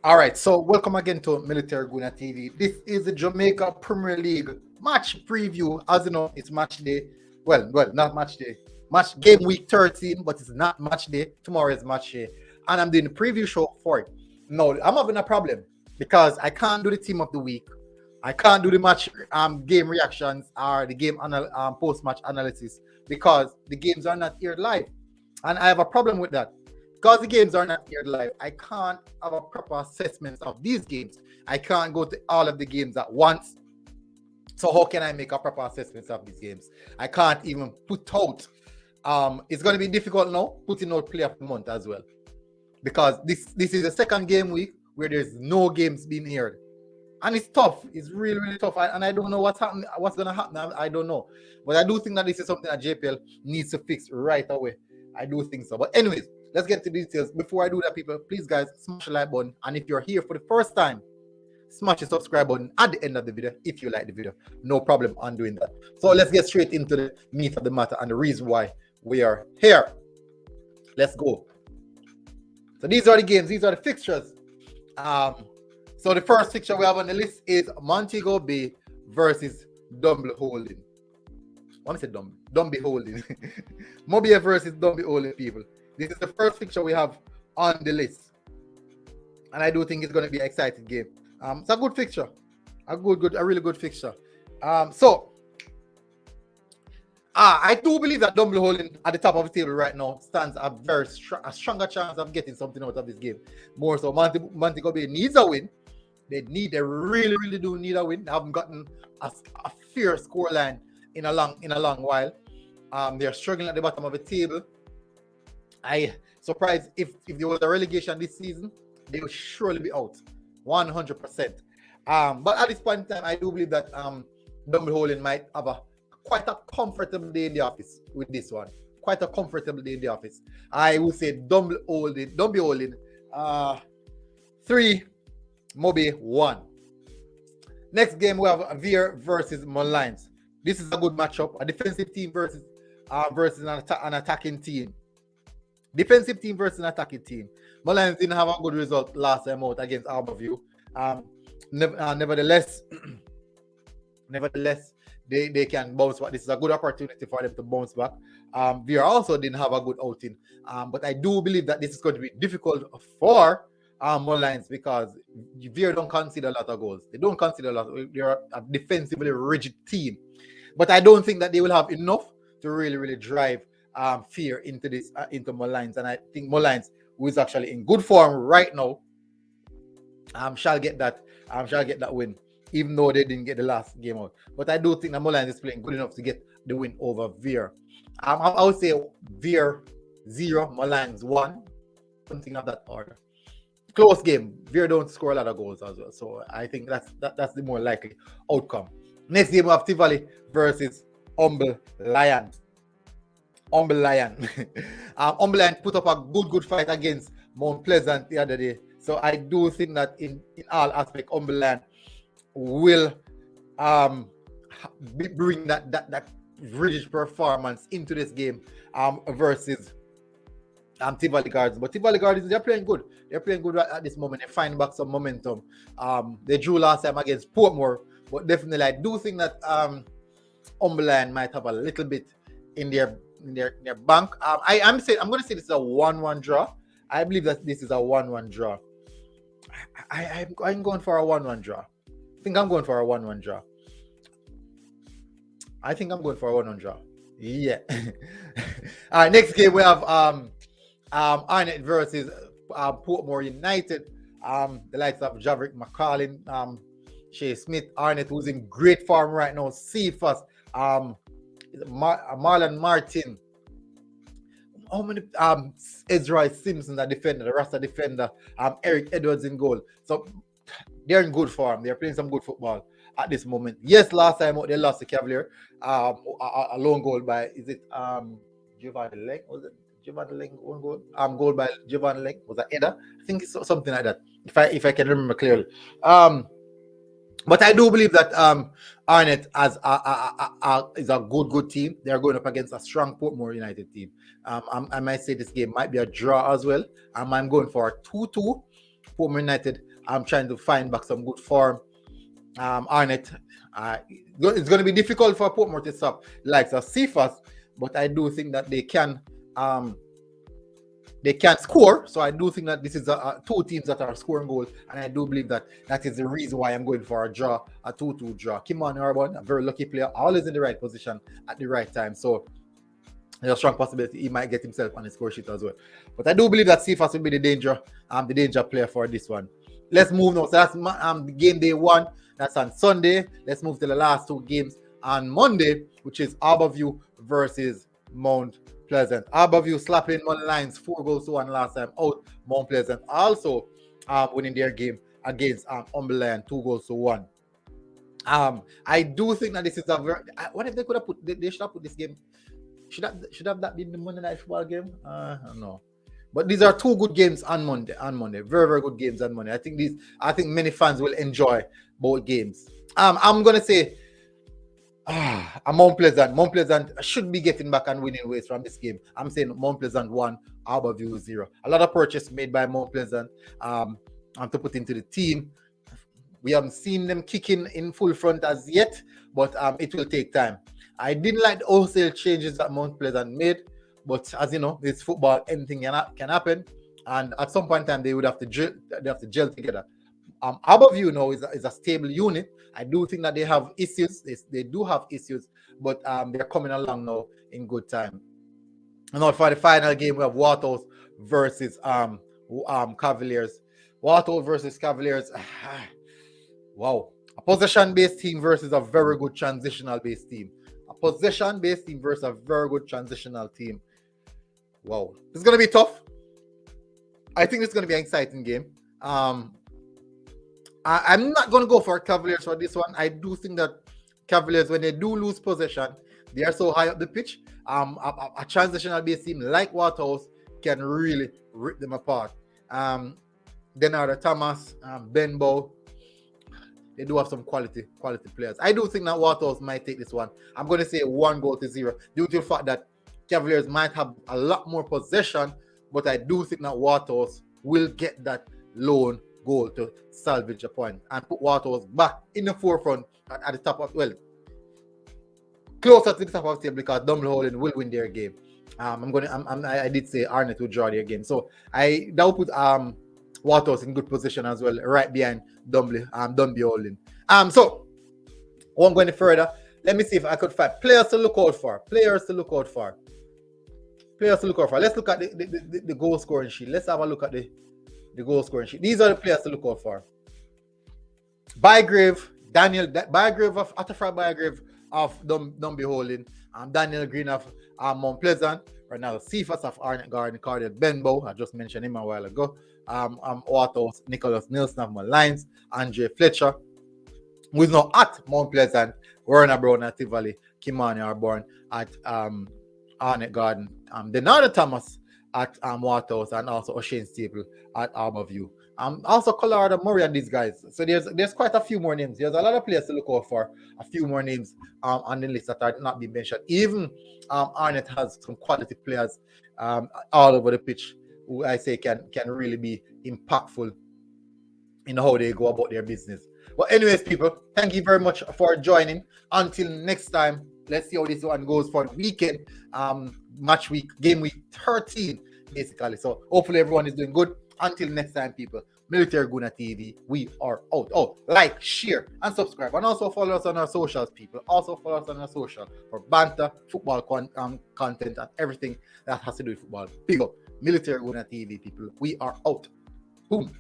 All right, so welcome again to Military Guna TV. This is the Jamaica Premier League match preview. As you know, it's match day. Well, not match day. Match game week 13, but it's not match day. Tomorrow is match day. And I'm doing the preview show for it. No, I'm having a problem because I can't do the team of the week. I can't do the match game reactions or the game post-match analysis because the games are not aired live. And I have a problem with that. Because the games are not aired live, I can't have a proper assessment of these games. I can't go to all of the games at once. So how can I make a proper assessment of these games? I can't even put out. It's going to be difficult now putting out play of the month as well, because this is the second game week where there's no games being aired, and it's tough. It's really tough, and I don't know what's going to happen. I don't know, but I do think that this is something that JPL needs to fix right away. I do think so. But anyways, let's get to details. Before I do that, people, please guys, smash the like button, and if you're here for the first time, smash the subscribe button at the end of the video if you like the video. No problem on doing that. So let's get straight into the meat of the matter and the reason why we are here. Let's go. So these are the games, these are the fixtures. So the first fixture we have on the list is Montego Bay versus Dumble Holding. What am I saying? Dumby Holding. Mobile versus Dumby Holding, people. This is the first fixture we have on the list, and I do think it's going to be an exciting game. It's a good fixture, a really good fixture. I do believe that Dumble Holding at the top of the table right now stands a very stronger chance of getting something out of this game. More so, Montego Bay needs a win. They really do need a win. They haven't gotten a fair scoreline in a long while. They're struggling at the bottom of the table. I surprised if there was a relegation this season, they would surely be out 100%. But at this point in time, I do believe that Dumble Holding might have quite a comfortable day in the office with this one. Quite a comfortable day in the office. I would say Dumble Holding 3, Moby 1. Next game we have Veer versus Mullines. This is a good matchup. A defensive team versus an attacking team. Defensive team versus an attacking team. Mullines didn't have a good result last time out against Harborview. Nevertheless, they can bounce back. This is a good opportunity for them to bounce back. Veer also didn't have a good outing. But I do believe that this is going to be difficult for Mullines because Veer don't concede a lot of goals. They don't concede a lot. They're a defensively rigid team. But I don't think that they will have enough to really drive fear into Mullines. And I think Mullines, who is actually in good form right now, shall get that win, even though they didn't get the last game out. But I do think that Mullines is playing good enough to get the win over Veer. I would say Veer 0, Mullines 1, something of that order. Close game. Veer don't score a lot of goals as well, so I think that's the more likely outcome. Next game we have Tivoli versus Humble Lion. Humble Lion. Humble Lion put up a good fight against Mount Pleasant the other day. So I do think that in all aspects, Humble Lion will bring that rigid performance into this game versus Tivoli Gardens. But Tivoli Gardens, they're playing good. They're playing good at this moment. They're finding back some momentum. They drew last time against Portmore, but definitely I do think that Humble Lion might have a little bit in their bank. I'm going to say this is a 1-1 draw. I believe that this is a 1-1 draw. I'm going for a 1-1 draw. I think I'm going for a 1-1 draw. Yeah. All right, next game we have Arnett versus Portmore United. The likes of Javerick McCarlin, Shea Smith, Arnett, who's in great form right now. Cephas, Marlon Martin. How many Ezra Simpson, the defender, the Rasta defender, Eric Edwards in goal. So they're in good form. They're playing some good football at this moment. Yes, last time out they lost to Cavalier. A lone goal by Giovanni Leng, was it? Giovanni Leng one goal? Goal by Giovanni Leng. Was that Eda? I think it's something like that. If I can remember clearly. But I do believe that Arnett is a good team. They are going up against a strong Portmore United team. I might say this game might be a draw as well. I'm going for a 2-2 Portmore United I'm trying to find back some good form. Arnett, it's going to be difficult for Portmore to stop likes of Cephas, but I do think that they can score. So I do think that this is two teams that are scoring goals, and I do believe that is the reason why I'm going for a draw, a 2-2 draw. Kimani Arbon, a very lucky player, always in the right position at the right time. So there's a strong possibility he might get himself on the score sheet as well. But I do believe that Cephas will be the danger player for this one. Let's move now. So that's the game day 1. That's on Sunday. Let's move to the last 2 games on Monday, which is Harborview versus Mount Pleasant. Harborview slapping money lines 4-1 last time out. Mount Pleasant also winning their game against Umberland 2-1. I do think that this is a very. What if they could have put? They should have put this game. Should have that been the Monday night football game? I don't know. But these are 2 good games on Monday. Very, very good games on Monday. I think many fans will enjoy both games. I'm gonna say Mount Pleasant. Mount Pleasant should be getting back and winning ways from this game. I'm saying Mount Pleasant 1, Harborview 0. A lot of purchase made by Mount Pleasant and to put into the team. We haven't seen them kicking in full front as yet, but it will take time. I didn't like the wholesale changes that Mount Pleasant made, but as you know, it's football, anything can happen, and at some point in time they would have to gel together. Harborview now is a stable unit. I do think that they have issues. They do have issues, but they're coming along now in good time. And now for the final game, we have Waterhouse versus Cavaliers. Waterhouse versus Cavaliers. Wow. A possession-based team versus a very good transitional-based team. A possession-based team versus a very good transitional team. Wow. This is going to be tough. I think it's going to be an exciting game. I'm not going to go for Cavaliers for this one. I do think that Cavaliers, when they do lose possession, they are so high up the pitch. A transitional-based team like Waterhouse can really rip them apart. Denardo Thomas, Benbow, they do have some quality players. I do think that Waterhouse might take this one. I'm going to say 1-0 due to the fact that Cavaliers might have a lot more possession, but I do think that Waterhouse will get that lone goal to salvage a point and put Waterhouse back in the forefront at the top of, closer to the top of the table, because Dumbleholding will win their game. I did say Arnett will draw their game, so that will put Waterhouse in good position as well, right behind Dumbleholding. So I won't go any further. Let me see if I could find players to look out for. Let's look at the goal scoring sheet. Let's have a look at the goal scoring sheet. These are the players to look out for. Bygrave, Bygrave of Atterfry Bygrave of Dumbleholding, Daniel Green of Mount Pleasant, Ronaldo Cephas of Arnett Garden, Cardiel Benbow, I just mentioned him a while ago, Waterhouse, Nicholas Nielsen of Malines, Andre Fletcher, who is now at Mount Pleasant, Werner Brown at Tivoli, Kimani Arbon at Arnett Garden, Denardo Thomas at Waterhouse, and also O'Shane Staple at Harborview. Also Colorado Murray and these guys. So there's quite a few more names. There's a lot of players to look out for. A few more names on the list that are not being mentioned. Even Arnett has some quality players all over the pitch who I say can really be impactful in how they go about their business. But anyways, people, thank you very much for joining. Until next time, let's see how this one goes for the weekend. Match week, game week 13, basically. So hopefully everyone is doing good. Until next time, people, Military Guna TV, we are out. Oh, like, share, and subscribe. And also follow us on our socials, people. Also follow us on our social for banter, football content, and everything that has to do with football. Big up, Military Guna TV, people. We are out. Boom.